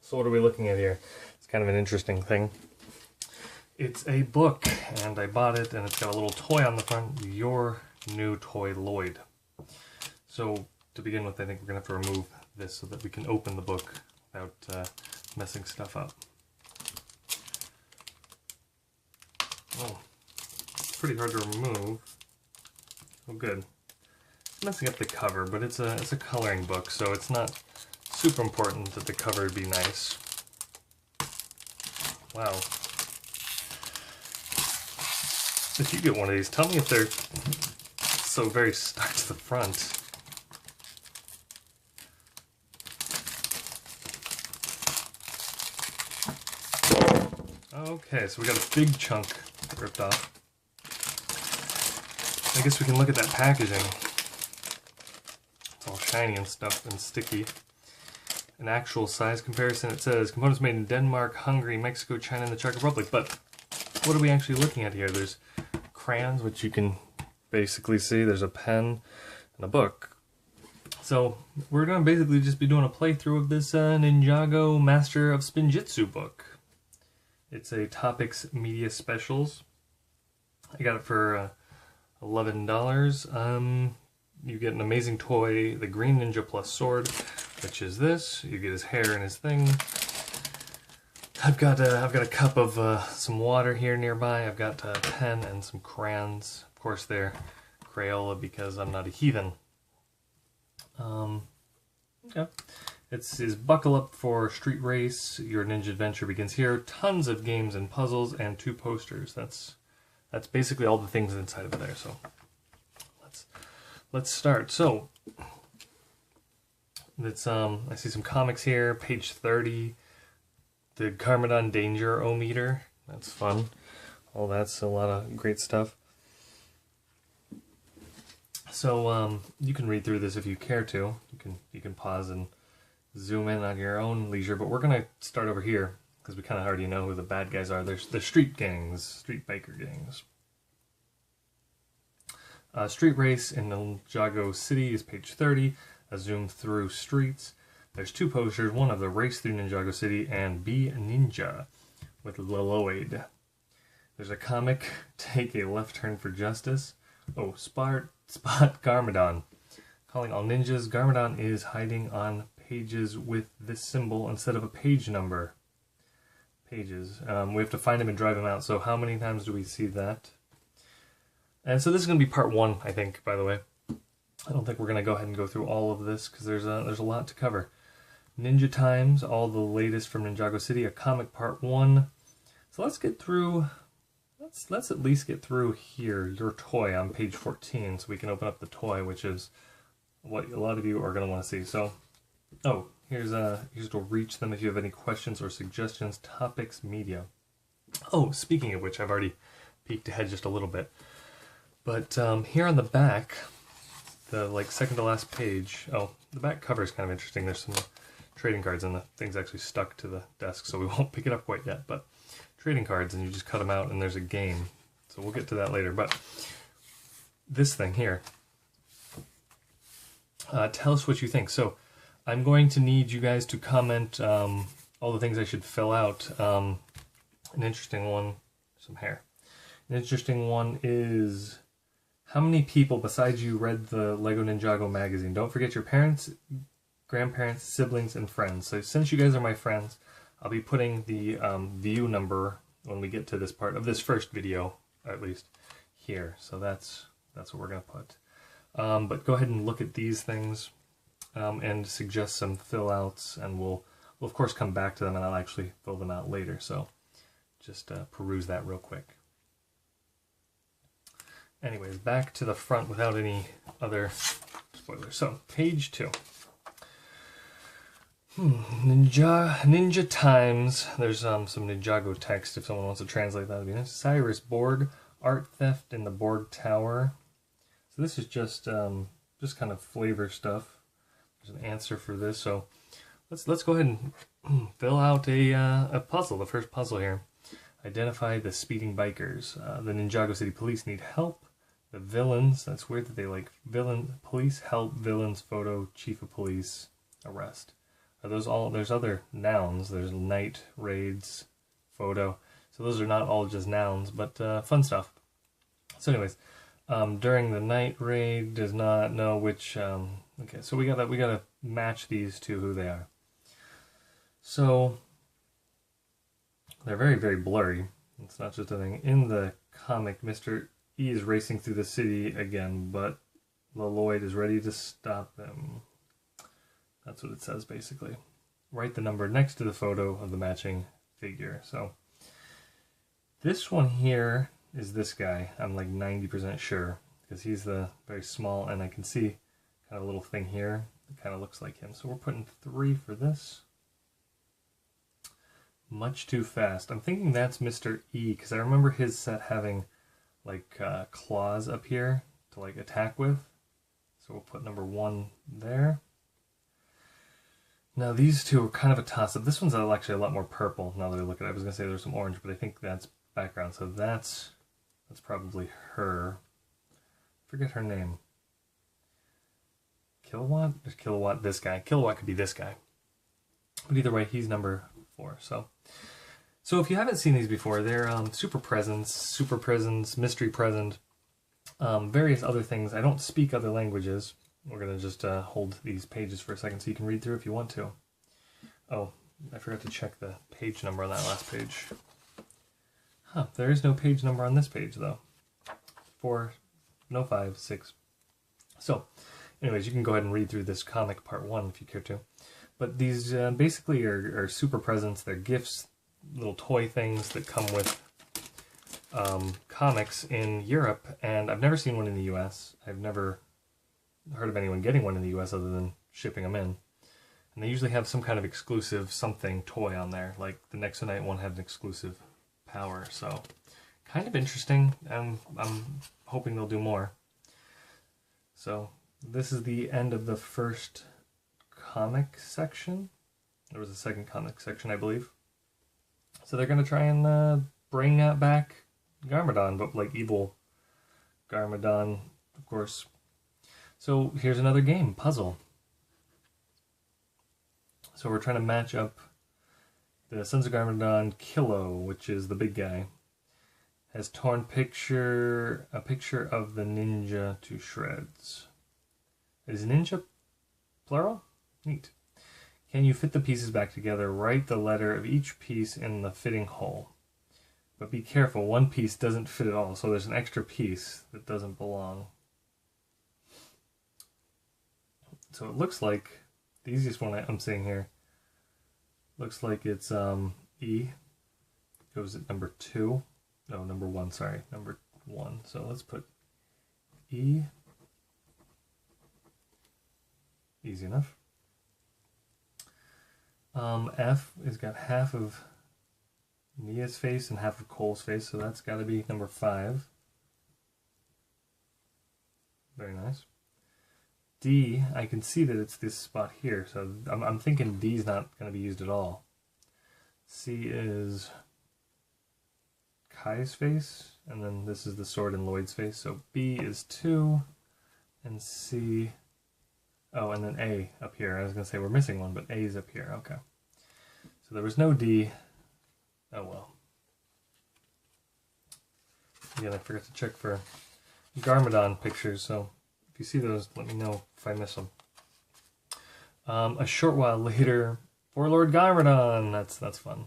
So what are we looking at here? It's kind of an interesting thing. It's a book, and I bought it, and it's got a little toy on the front, Your New Toy Lloyd. So to begin with, I think we're going to have to remove this so that we can open the book without messing stuff up. Oh, it's pretty hard to remove. Oh good. It's messing up the cover, but it's a coloring book, so it's not super important that the cover be nice. Wow. If you get one of these, tell me if they're so very stuck to the front. Okay, so we got a big chunk ripped off. I guess we can look at that packaging. It's all shiny and stuff and sticky. An actual size comparison, it says components made in Denmark, Hungary, Mexico, China, and the Czech Republic. But what are we actually looking at here? There's crayons, which you can basically see. There's a pen and a book. So we're going to basically just be doing a playthrough of this Ninjago Master of Spinjitzu book. It's a Topix Media Specials. I got it for $11. You get an amazing toy, the Green Ninja Plus Sword, which is this. You get his hair and his thing. I've got a cup of some water here nearby. I've got a pen and some crayons. Of course, they're Crayola because I'm not a heathen. Okay. It's his buckle up for street race. Your ninja adventure begins here. Tons of games and puzzles and 2 posters. That's basically all the things inside of there. So let's start. So it's I see some comics here. Page 30. The Garmadon Danger-O-Meter. That's fun. Oh, that's a lot of great stuff. So you can read through this if you care to. You can pause and zoom in on your own leisure. But we're gonna start over here because we kind of already know who the bad guys are. There's the street gangs, street biker gangs. Street race in Ninjago City is page 30. A zoom through streets. There's 2 posters, one of the Race Through Ninjago City and Be a Ninja with Lloyd. There's a comic, Take a Left Turn for Justice. Oh, Spot Garmadon. Calling all ninjas, Garmadon is hiding on pages with this symbol instead of a page number. Pages. We have to find him and drive him out, so how many times do we see that? And so this is going to be part 1, I think, by the way. I don't think we're going to go ahead and go through all of this because there's a lot to cover. Ninja Times, all the latest from Ninjago City, a comic part 1. So let's get through, let's at least get through here, your toy on page 14, so we can open up the toy, which is what a lot of you are going to want to see. So, oh, here's to reach them if you have any questions or suggestions, Topix Media. Oh, speaking of which, I've already peeked ahead just a little bit. But here on the back, the second to last page, oh, the back cover is kind of interesting. There's some trading cards and the thing's actually stuck to the desk, so we won't pick it up quite yet, but trading cards, and you just cut them out and there's a game. So we'll get to that later, but this thing here, tell us what you think. So I'm going to need you guys to comment all the things I should fill out. An interesting one, some hair. An interesting one is, how many people besides you read the Lego Ninjago magazine? Don't forget your parents, grandparents, siblings, and friends. So since you guys are my friends, I'll be putting the view number when we get to this part of this first video, at least, here. So that's what we're going to put. But go ahead and look at these things and suggest some fill outs, and we'll of course come back to them, and I'll actually fill them out later. So just peruse that real quick. Anyways, back to the front without any other spoilers. So, page 2. Ninja Times. There's some Ninjago text if someone wants to translate that. Would be nice. Cyrus board, art theft in the Borg Tower. So this is just kind of flavor stuff. There's an answer for this. So let's go ahead and fill out a puzzle. The first puzzle here. Identify the speeding bikers. The Ninjago City Police need help. The villains, that's weird that they like police help, villains, photo, chief of police, arrest. Are those all? There's other nouns. There's night, raids, photo. So those are not all just nouns, but fun stuff. So anyways, during the night raid does not know which. Okay, so we gotta match these to who they are. So they're very, very blurry. It's not just a thing. In the comic, Mr. E is racing through the city again, but Lloyd is ready to stop him. That's what it says, basically. Write the number next to the photo of the matching figure. So this one here is this guy. I'm like 90% sure, because he's the very small, and I can see kind of a little thing here that kind of looks like him. So we're putting 3 for this. Much too fast. I'm thinking that's Mr. E, because I remember his set having like claws up here to like attack with. So we'll put number 1 there. Now these two are kind of a toss-up. This one's actually a lot more purple now that I look at it. I was going to say there's some orange, but I think that's background. So that's probably her. Forget her name. Kilowatt? Kilowatt, this guy. Kilowatt could be this guy. But either way, he's number 4. So if you haven't seen these before, they're super presents, mystery present, various other things. I don't speak other languages. We're going to just hold these pages for a second so you can read through if you want to. Oh, I forgot to check the page number on that last page. Huh, there is no page number on this page, though. 4, no 5, 6. So, anyways, you can go ahead and read through this comic part 1 if you care to. But these basically are super presents. They're gifts, little toy things that come with comics in Europe. And I've never seen one in the US. I've never heard of anyone getting one in the US other than shipping them in. And they usually have some kind of exclusive something toy on there. Like the Nexonite one had an exclusive power. So kind of interesting. I'm hoping they'll do more. So this is the end of the first comic section. There was a second comic section, I believe. So they're going to try and bring back Garmadon, but like evil Garmadon, of course. So here's another game, puzzle. So we're trying to match up the Sons of Garmadon Kilo, which is the big guy. Has torn a picture of the ninja to shreds. Is ninja plural? Neat. Can you fit the pieces back together? Write the letter of each piece in the fitting hole. But be careful, one piece doesn't fit at all, so there's an extra piece that doesn't belong. So it looks like, the easiest one I'm seeing here, looks like it's E, goes at number 2. No, number 1, sorry, number 1. So let's put E. Easy enough. F has got half of Nia's face and half of Cole's face, so that's got to be number 5. Very nice. D, I can see that it's this spot here, so I'm thinking D is not going to be used at all. C is Kai's face, and then this is the sword in Lloyd's face, so B is 2, and C, oh, and then A up here. I was going to say we're missing one, but A is up here, okay. So there was no D. Oh well. Again, I forgot to check for Garmadon pictures, so if you see those, let me know if I miss them. A short while later, for Lord Garmadon. That's fun.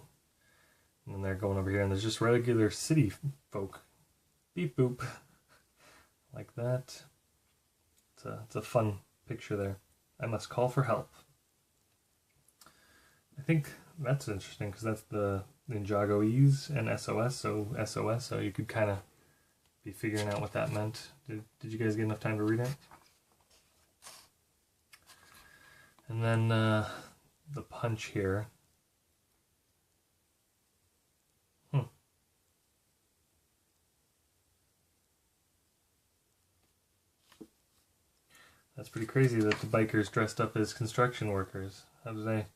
And then they're going over here, and there's just regular city folk. Beep boop. Like that. It's a fun picture there. I must call for help. I think that's interesting, because that's the Ninjago E's and SOS, so you could kind of be figuring out what that meant. Did you guys get enough time to read it? And then the punch here. That's pretty crazy that the bikers dressed up as construction workers. How did I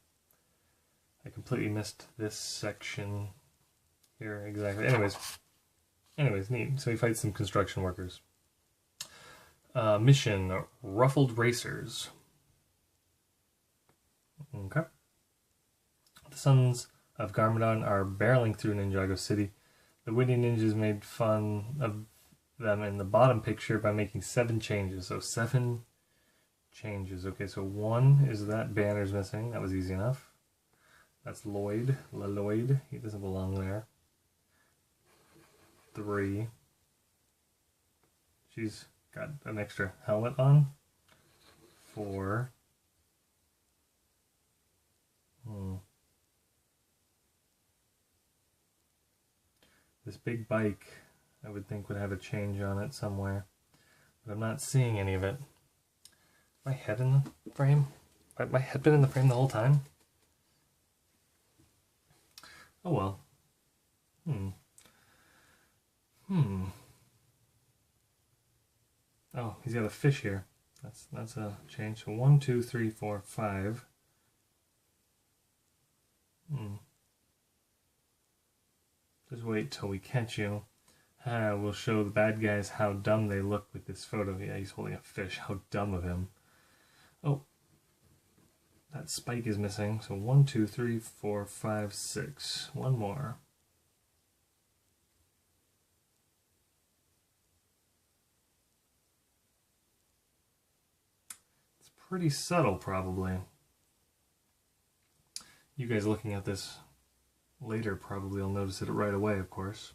completely missed this section here exactly. Anyways, neat. So he fights some construction workers. Mission, Ruffled Racers. Okay. The Sons of Garmadon are barreling through Ninjago City. The witty ninjas made fun of them in the bottom picture by making 7 changes. So 7 changes. Okay, so 1 is that banner's missing. That was easy enough. That's Lloyd. Lloyd. He doesn't belong there. 3. She's got an extra helmet on. 4. This big bike, I would think, would have a change on it somewhere. But I'm not seeing any of it. My head in the frame? My head been in the frame the whole time? Oh well. Oh, he's got a fish here. That's a change. So 1, 2, 3, 4, 5. Just wait till we catch you. We'll show the bad guys how dumb they look with this photo. Yeah, he's holding a fish. How dumb of him. Oh, that spike is missing. So 1, 2, 3, 4, 5, 6. One more. It's pretty subtle, probably. You guys looking at this later probably will notice it right away, of course.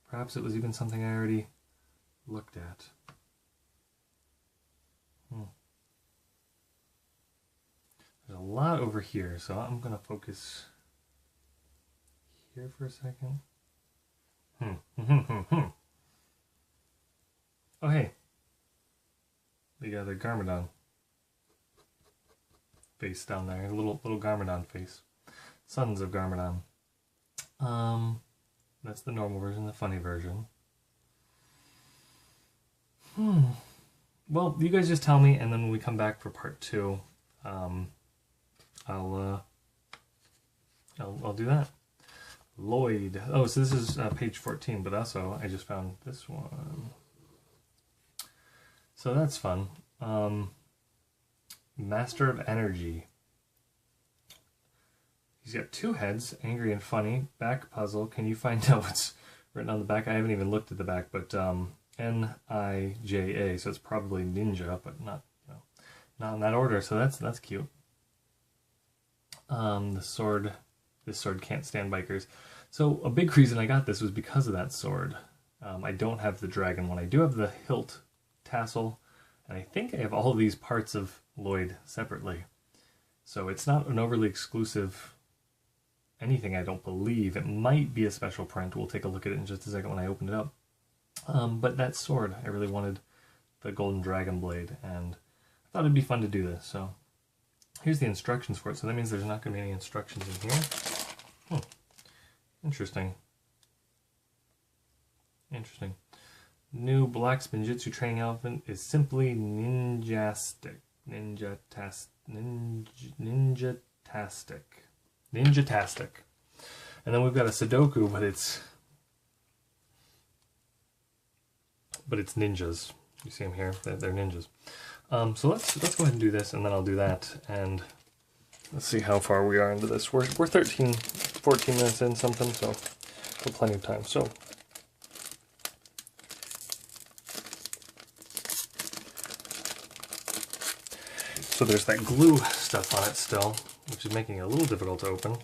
Perhaps it was even something I already looked at. There's a lot over here, so I'm going to focus here for a second. Oh, hey. They got a Garmadon face down there. A little Garmadon face. Sons of Garmadon. That's the normal version, the funny version. Well, you guys just tell me, and then when we come back for part 2, I'll do that. Lloyd. Oh, so this is page 14, but also I just found this one. So that's fun. Master of Energy. He's got 2 heads, angry and funny. Back puzzle. Can you find out what's written on the back? I haven't even looked at the back, but N-I-J-A, so it's probably ninja, but not in that order. So that's cute. This sword can't stand bikers. So a big reason I got this was because of that sword. I don't have the dragon one. I do have the hilt tassel, and I think I have all of these parts of Lloyd separately. So it's not an overly exclusive anything, I don't believe. It might be a special print. We'll take a look at it in just a second when I open it up. But that sword, I really wanted the golden dragon blade, and I thought it'd be fun to do this. So here's the instructions for it. So that means there's not going to be any instructions in here. Interesting. Interesting. New black spinjitzu training outfit is simply ninjatastic. Ninjatastic. And then we've got a Sudoku, but it's ninjas. You see them here? They're ninjas. So let's go ahead and do this, and then I'll do that, and let's see how far we are into this. We're 13, 14 minutes in something, so we're plenty of time. So there's that glue stuff on it still, which is making it a little difficult to open.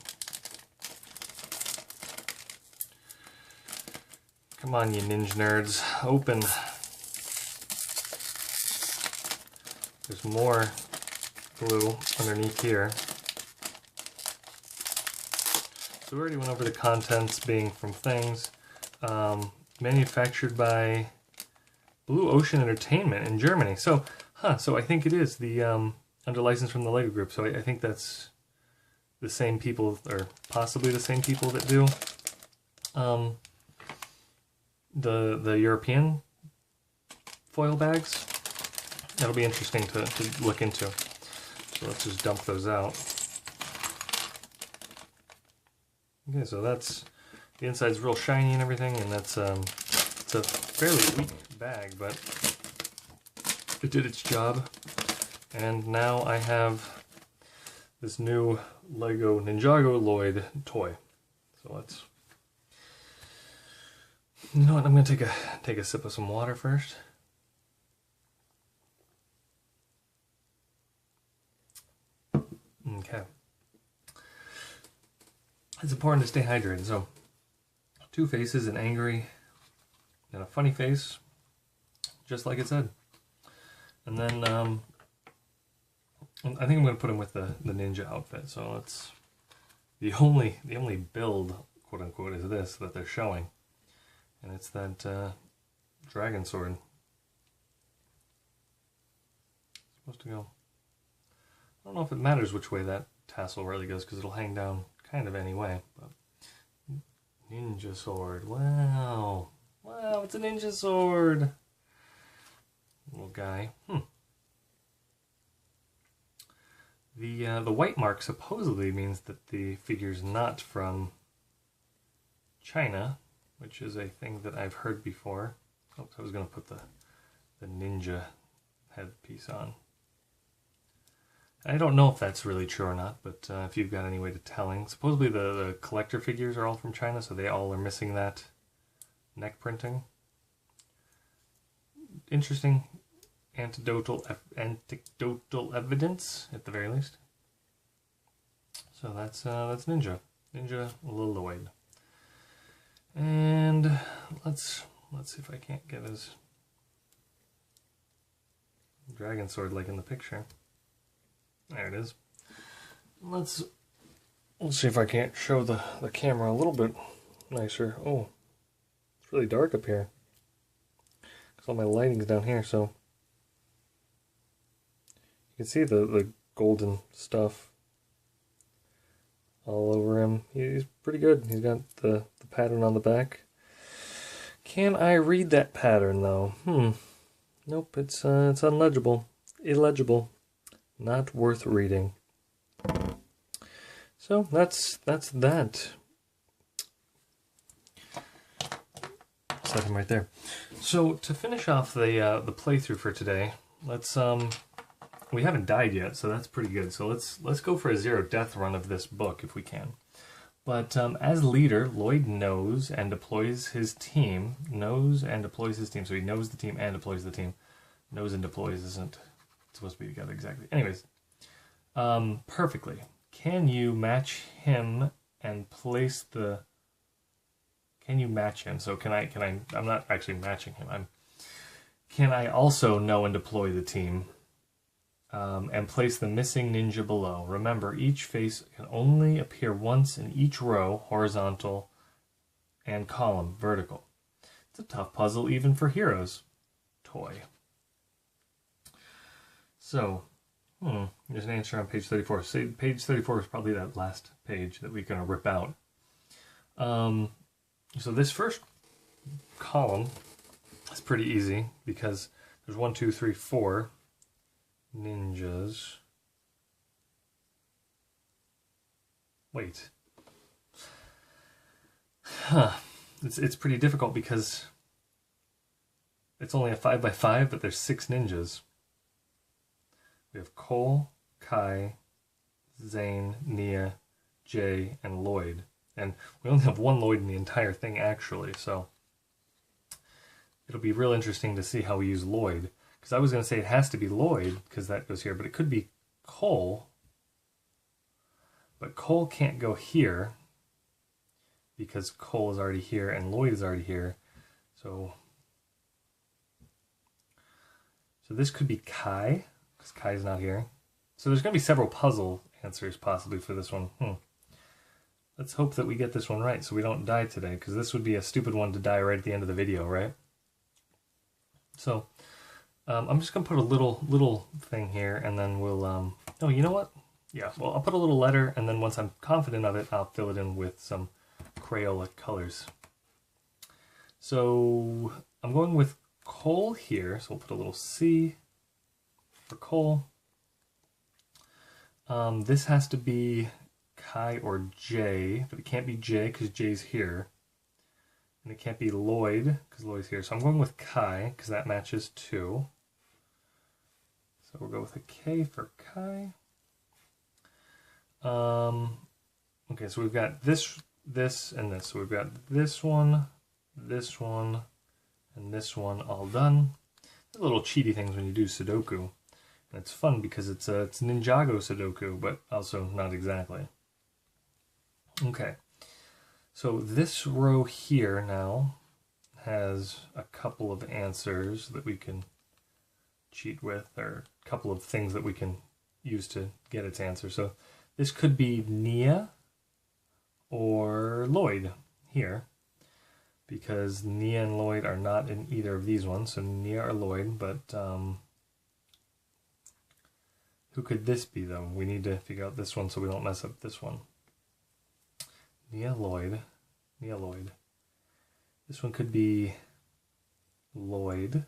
Come on, you ninja nerds, open. There's more glue underneath here. So we already went over the contents being from things. Manufactured by Blue Ocean Entertainment in Germany. So, so I think it is the under license from the Lego Group. So I think that's the same people, or possibly the same people that do the European foil bags. That'll be interesting to look into. So let's just dump those out. Okay, so that's, the inside's real shiny and everything, and that's it's a fairly weak bag, but it did its job. And now I have this new Lego Ninjago Lloyd toy. So let's... You know what? I'm going to take a sip of some water first. Okay. It's important to stay hydrated. So, two faces, an angry and a funny face, just like it said. And then I think I'm going to put him with the ninja outfit. So let's... The only build, quote unquote, is this that they're showing. And it's that dragon sword. It's supposed to go... I don't know if it matters which way that tassel really goes, because it'll hang down kind of any way. But ninja sword. Wow. Wow, it's a ninja sword. Little guy. The white mark supposedly means that the figure's not from China, which is a thing that I've heard before. Oops, I was going to put the ninja headpiece on. I don't know if that's really true or not, but if you've got any way to telling. Supposedly the collector figures are all from China, so they all are missing that neck printing. Interesting anecdotal evidence, at the very least. So that's Ninja Lloyd. And let's see if I can't get his dragon sword like in the picture. There it is. Let's see if I can't show the camera a little bit nicer. Oh, it's really dark up here because all my lighting's down here, so you can see the golden stuff all over him. He's pretty good. He's got the pattern on the back. Can I read that pattern though? Nope, it's unlegible. Illegible. Not worth reading. So that's that. Set him right there. So to finish off the playthrough for today, let's we haven't died yet, so that's pretty good. So let's go for a 0 death run of this book if we can. But as leader, Lloyd knows and deploys his team. Knows and deploys his team. So he knows the team and deploys the team. Knows and deploys isn't supposed to be together exactly. Anyways, perfectly. Can you match him and place the... Can you match him? So I'm not actually matching him. Can I also know and deploy the team and place the missing ninja below? Remember, each face can only appear once in each row, horizontal, and column, vertical. It's a tough puzzle even for heroes. Toy. So, there's an answer on page 34. So page 34 is probably that last page that we're going to rip out. So this first column is pretty easy because there's 1, 2, 3, 4 ninjas. Wait. It's pretty difficult because it's only a 5x5, but there's 6 ninjas. We have Cole, Kai, Zane, Nia, Jay, and Lloyd. And we only have 1 Lloyd in the entire thing, actually, so it'll be real interesting to see how we use Lloyd. Because I was going to say it has to be Lloyd, because that goes here, but it could be Cole. But Cole can't go here, because Cole is already here, and Lloyd is already here. So this could be Kai, because Kai's not here. So there's going to be several puzzle answers, possibly, for this one. Let's hope that we get this one right so we don't die today, because this would be a stupid one to die right at the end of the video, right? So, I'm just going to put a little thing here, and then we'll... oh, you know what? Yeah, well, I'll put a little letter, and then once I'm confident of it, I'll fill it in with some Crayola colors. So, I'm going with Cole here, so we'll put a little C for Cole. This has to be Kai or Jay, but it can't be Jay because Jay's here. And it can't be Lloyd because Lloyd's here. So I'm going with Kai because that matches 2. So we'll go with a K for Kai. Okay, so we've got this, and this. So we've got this one, and this one all done. They're little cheaty things when you do Sudoku. And it's fun because it's Ninjago Sudoku, but also not exactly. Okay, so this row here now has a couple of answers that we can cheat with, or a couple of things that we can use to get its answer. So this could be Nia or Lloyd here, because Nia and Lloyd are not in either of these ones, so Nia or Lloyd, but who could this be though? We need to figure out this one so we don't mess up this one. Nia, Lloyd. This one could be Lloyd.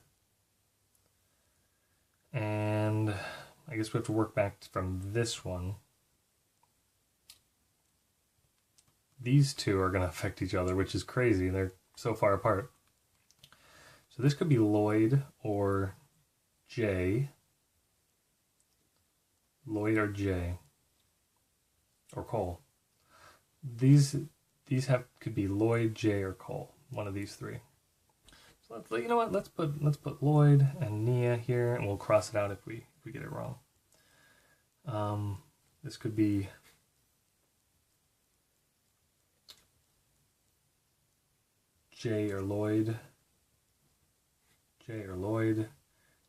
And I guess we have to work back from this one. These two are going to affect each other, which is crazy. They're so far apart. So this could be Lloyd or Jay. Lloyd or Jay. Or Cole. These could be Lloyd, Jay, or Cole. One of these three. So you know what? Let's put Lloyd and Nia here, and we'll cross it out if we get it wrong. This could be Jay or Lloyd.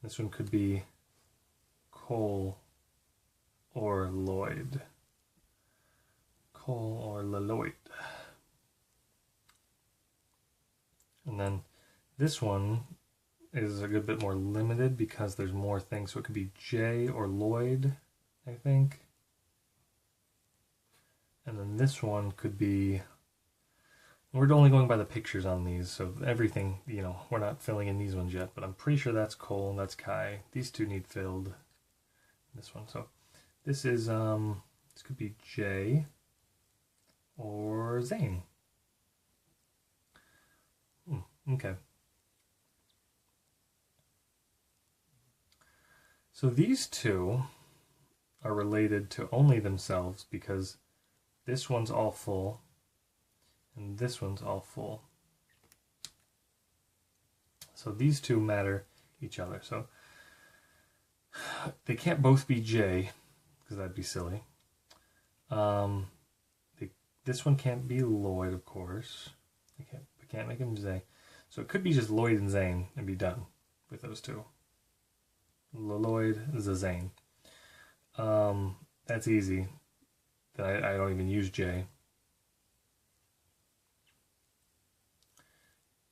This one could be Cole or Lloyd. Lloyd. And then this one is a good bit more limited because there's more things. So it could be Jay or Lloyd, I think. And then this one could be... We're only going by the pictures on these, so everything, you know, we're not filling in these ones yet, but I'm pretty sure that's Cole and that's Kai. These two need filled. This one, so this is, this could be Jay or Zane. Okay. So these two are related to only themselves because this one's all full and this one's all full. So these two matter each other. So they can't both be J because that'd be silly. This one can't be Lloyd, of course. We can't make him Zane. So it could be just Lloyd and Zane and be done with those two. Lloyd, Zane. That's easy. Then I don't even use J.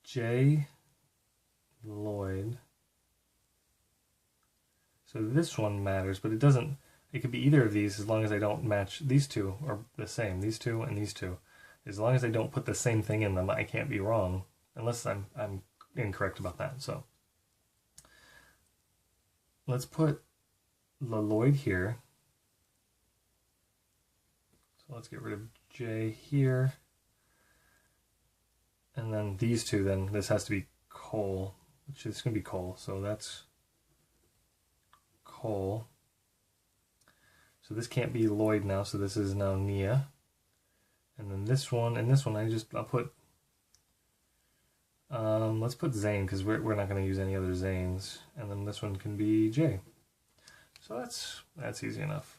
J, Lloyd. So this one matters, but it doesn't. It could be either of these as long as I don't match. These two are the same. These two and these two. As long as I don't put the same thing in them, I can't be wrong. Unless I'm incorrect about that. So let's put Lloyd here. So let's get rid of J here. And then these two, then this has to be Cole, which is going to be Cole. So that's Cole. So this can't be Lloyd now, so this is now Nia. And then this one and this one, I'll put, let's put Zane, because we're not going to use any other Zanes. And then this one can be Jay. So that's easy enough.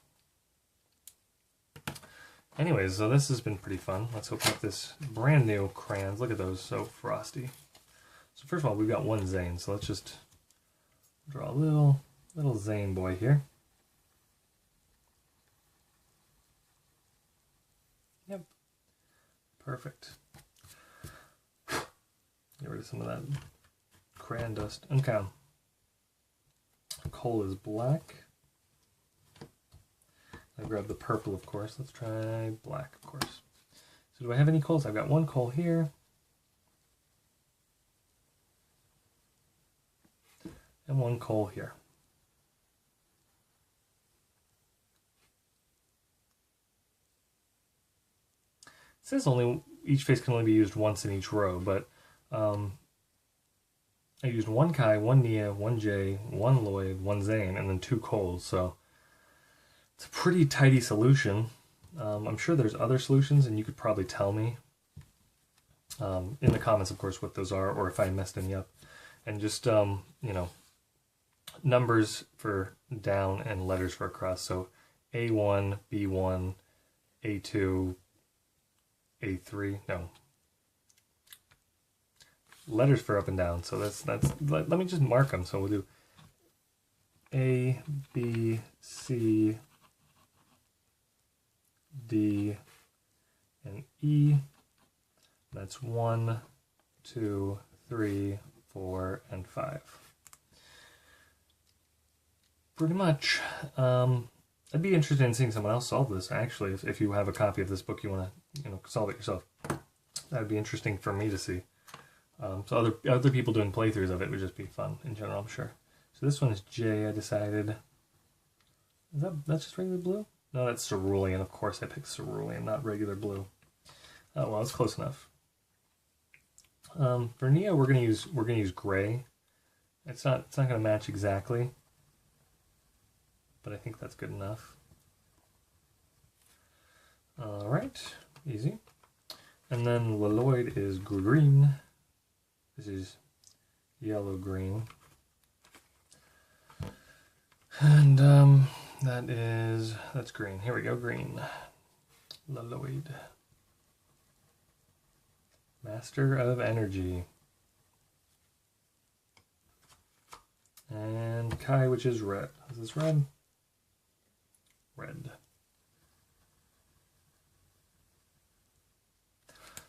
Anyways, so this has been pretty fun. Let's open up this brand new crayons. Look at those, so frosty. So first of all, we've got one Zane, so let's just draw a little Zane boy here. Yep, perfect. Get rid of some of that crayon dust. Okay. Cole is black. I grabbed the purple, of course. Let's try black, of course. So do I have any Coles? I've got one Cole here. And one Cole here. It says each face can only be used once in each row, but I used one Kai, one Nia, one Jay, one Lloyd, one Zane, and then two Coles, so it's a pretty tidy solution. I'm sure there's other solutions, and you could probably tell me in the comments, of course, what those are, or if I messed any up. And just, you know, numbers for down and letters for across. So A1, B1, A2, A3, no. Letters for up and down. So let me just mark them. So we'll do A, B, C, D, and E. That's 1, 2, 3, 4, and 5. Pretty much. I'd be interested in seeing someone else solve this, actually, if you have a copy of this book, you want to, you know, solve it yourself. That'd be interesting for me to see. So other people doing playthroughs of it would just be fun in general, I'm sure. So this one is J, I decided. That's just regular blue? No, that's cerulean. Of course I picked cerulean, not regular blue. Oh well, it's close enough. For Nia, we're gonna use gray. It's not gonna match exactly, but I think that's good enough. All right, easy. And then Lloyd is green. This is yellow-green. And that's green. Here we go, green. Lloyd. Master of Energy. And Kai, which is red. Is this red? Red.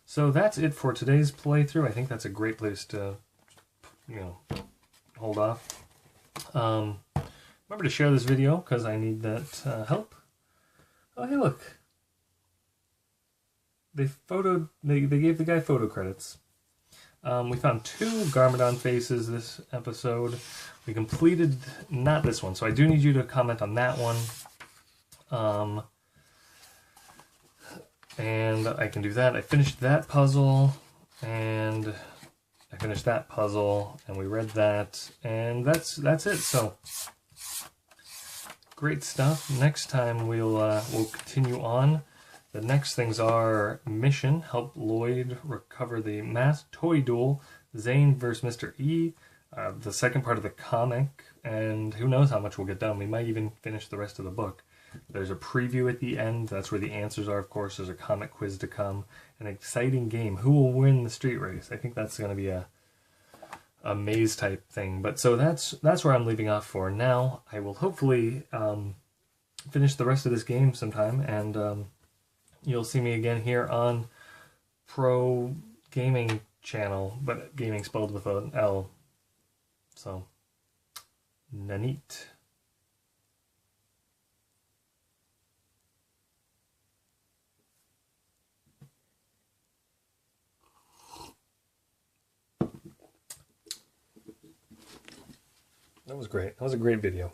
So that's it for today's playthrough. I think that's a great place to, you know, hold off. Remember to share this video because I need that help. Oh, hey, look. They gave the guy photo credits. We found 2 Garmadon faces this episode. We completed, not this one, so I do need you to comment on that one. And I can do that. I finished that puzzle, and I finished that puzzle, and we read that, and that's it. So great stuff. Next time we'll continue on. The next things are mission, help Lloyd recover the mass toy duel, Zane versus Mr. E, the second part of the comic, and who knows how much we'll get done. We might even finish the rest of the book. There's a preview at the end. That's where the answers are, of course. There's a comic quiz to come. An exciting game. Who will win the street race? I think that's going to be a maze type thing. But so that's where I'm leaving off for now. I will hopefully finish the rest of this game sometime, and you'll see me again here on Pro Gaming Channel, but gaming spelled with an L. So, Nanit. That was great. That was a great video.